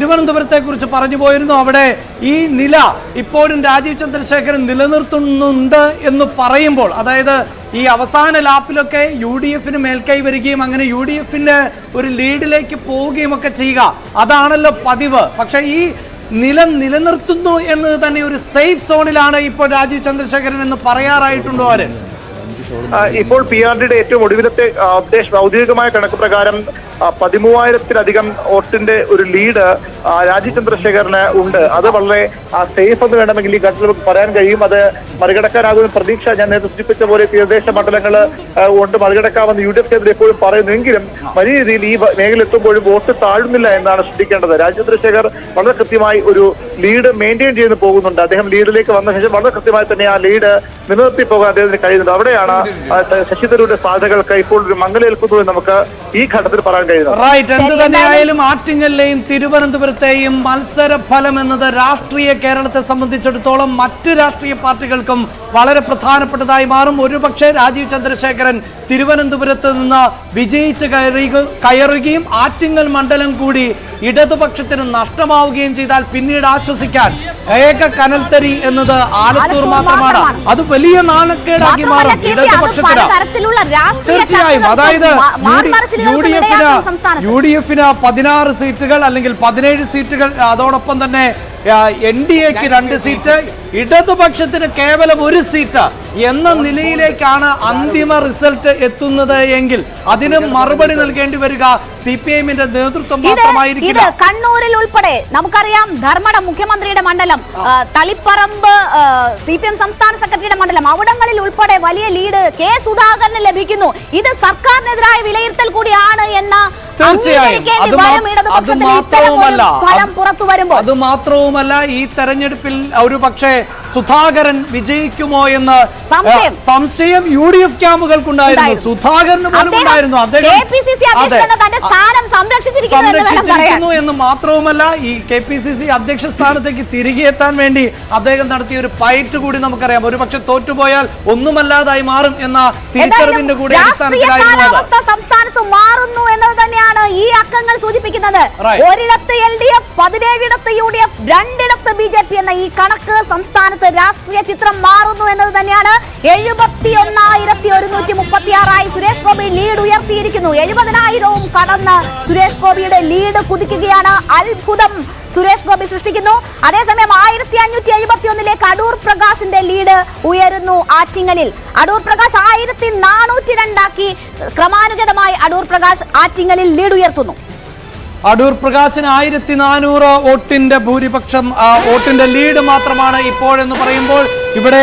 തിരുവനന്തപുരത്തെക്കുറിച്ച് പറഞ്ഞു പോയിരുന്നു. അവിടെ ഈ നില ഇപ്പോഴും രാജീവ് ചന്ദ്രശേഖരൻ നിലനിർത്തുന്നുണ്ട് എന്ന് പറയുമ്പോൾ, അതായത് ഈ അവസാന ലാപ്പിലൊക്കെ UDF മേൽക്കൈ വരികയും അങ്ങനെ UDF ഒരു ലീഡിലേക്ക് പോവുകയും ഒക്കെ ചെയ്യുക, അതാണല്ലോ പതിവ്. പക്ഷേ ഈ നിലനിർത്തുന്നു എന്നത് തന്നെ ഒരു സേഫ് സോണിലാണ് ഇപ്പോൾ രാജീവ് ചന്ദ്രശേഖരൻ എന്ന് പറയാറായിട്ടുണ്ടോ അവര്? ഇപ്പോൾ PRDയുടെ ഏറ്റവും ഒടുവിലത്തെ ഔദ്യോഗികമായ കണക്ക് പ്രകാരം 13,000-ലധികം വോട്ടിന്റെ ഒരു ലീഡ് രാജീവ് ചന്ദ്രശേഖരന് ഉണ്ട്. അത് വളരെ സേഫ് എന്ന് വേണമെങ്കിൽ ഈ ഘട്ടത്തിൽ നമുക്ക് പറയാൻ കഴിയും. അത് മറികടക്കാനാകുന്ന പ്രതീക്ഷ ഞാൻ നേരത്തെ സൂചിപ്പിച്ച പോലെ തീരദേശ മണ്ഡലങ്ങൾ കൊണ്ട് മറികടക്കാമെന്ന് UDF കേന്ദ്രം എപ്പോഴും പറയുന്നുവെങ്കിലും വലിയ രീതിയിൽ ഈ മേഖല എത്തുമ്പോഴും വോട്ട് താഴുന്നില്ല എന്നാണ് ശ്രദ്ധിക്കേണ്ടത്. രാജീവ് ചന്ദ്രശേഖർ വളരെ കൃത്യമായി ഒരു ലീഡ് മെയിൻറ്റെയിൻ ചെയ്ത് പോകുന്നുണ്ട്. അദ്ദേഹം ലീഡിലേക്ക് വന്ന ശേഷം വളരെ കൃത്യമായി തന്നെ ആ ലീഡ് നിലനിർത്തി പോകാൻ അദ്ദേഹത്തിന് കഴിയുന്നുണ്ട്. അവിടെയാണ് ശശി തരൂരിന്റെ സാധ്യതകൾക്ക് ഇപ്പോൾ ഒരു മങ്ങലേൽക്കുന്നു എന്ന് നമുക്ക് ഈ ഘട്ടത്തിൽ പറയാൻ കഴിയുന്നത്. എന്ത് തന്നെയായാലും ആറ്റിങ്ങലിലെയും തിരുവനന്തപുരത്തെയും മത്സര ഫലം എന്നത് രാഷ്ട്രീയ കേരളത്തെ സംബന്ധിച്ചിടത്തോളം മറ്റ് രാഷ്ട്രീയ പാർട്ടികൾക്കും വളരെ പ്രധാനപ്പെട്ടതായി മാറും. ഒരുപക്ഷെ രാജീവ് ചന്ദ്രശേഖരൻ തിരുവനന്തപുരത്ത് നിന്ന് വിജയിച്ച് കയറുകയും ആറ്റിങ്ങൽ മണ്ഡലം കൂടി ഇടതുപക്ഷത്തിന് നഷ്ടമാവുകയും ചെയ്താൽ പിന്നീട് ആശ്വസിക്കാൻ ഏക കനൽത്തരി എന്നത് ആലത്തൂർ മാത്രമാണ്. അത് വലിയ നാണക്കേടാക്കി മാറും ഇടതുപക്ഷത്തിന്. തീർച്ചയായും, അതായത് UDF 16 സീറ്റുകൾ അല്ലെങ്കിൽ 17 സീറ്റുകൾ, അതോടൊപ്പം തന്നെ NDAക്ക് 2 സീറ്റ്, ഇടതുപക്ഷത്തിന് കേവലം 1 സീറ്റ് എന്ന നിലയിലേക്കാണ് അന്തിമ റിസൾട്ട് എത്തുന്നത് എങ്കിൽ അതിന് മറുപടി നൽകേണ്ടി വരിക CPIന്റെ നേതൃത്വം മാത്രമായിരിക്കും. കണ്ണൂരിൽ ഉൾപ്പെടെ നമുക്കറിയാം ധർമ്മടം മുഖ്യമന്ത്രിയുടെ മണ്ഡലം, തളിപ്പറമ്പ് CPM സംസ്ഥാന സെക്രട്ടറിയുടെ മണ്ഡലം, അവിടങ്ങളിൽ ഉൾപ്പെടെ വലിയ ലീഡ് K സുധാകരന് ലഭിക്കുന്നു. ഇത് സർക്കാരിനെതിരായ വിലയിരുത്തൽ കൂടിയാണ് എന്ന അത് മാത്രവുമല്ല ഈ തെരഞ്ഞെടുപ്പിൽ ഒരു പക്ഷേ സുധാകരൻ വിജയിക്കുമോ എന്ന് സംശയം UDF ക്യാമ്പുകൾക്കുണ്ടായിരുന്നു, സുധാകരന് പോലും ഉണ്ടായിരുന്നു. സംരക്ഷിച്ചിരിക്കുന്നു എന്ന് മാത്രവുമല്ല ഈ KPCC അധ്യക്ഷ സ്ഥാനത്തേക്ക് തിരികെ എത്താൻ വേണ്ടി അദ്ദേഹം നടത്തിയ ഒരു ഫൈറ്റ് കൂടി നമുക്കറിയാം. ഒരു പക്ഷെ തോറ്റുപോയാൽ ഒന്നുമല്ലാതായി മാറും എന്ന തിരിച്ചറിവിന്റെ കൂടി അടിസ്ഥാനത്തിലായിരുന്നു സംസ്ഥാനത്ത് മാറുന്നു എന്നത് തന്നെയാണ് ഈ അക്കങ്ങൾ സൂചിപ്പിക്കുന്നത്. ഒരിടത്ത് LDF, 17ഇടത്ത് UDF, 2ഇടത്ത് BJP എന്ന ഈ കണക്ക് സംസ്ഥാനത്ത് രാഷ്ട്രീയ ചിത്രം മാറുന്നു എന്നത് തന്നെയാണ്. 71,136 സുരേഷ് ഗോപി ലീഡ് ഉയർത്തിയിരിക്കുന്നു. 70,000 കടന്ന് സുരേഷ് ഗോപിയുടെ ലീഡ് കുതിക്കുകയാണ്. അത്ഭുതം സുരേഷ് ഗോപി സൃഷ്ടിക്കുന്നു. അതേസമയം 1571 അടൂർ പ്രകാശിന്റെ ലീഡ് ഉയരുന്നു ആറ്റിങ്ങലിൽ. അടൂർ പ്രകാശ് 1402 ക്രമാനുഗതമായി അടൂർ പ്രകാശ് ആറ്റിങ്ങലിൽ ലീഡ് ഉയർത്തുന്നു. അടൂർ പ്രകാശിന് 1400 വോട്ടിന്റെ ഭൂരിപക്ഷം, വോട്ടിന്റെ ലീഡ് മാത്രമാണ് ഇപ്പോഴെന്ന് പറയുമ്പോൾ ഇവിടെ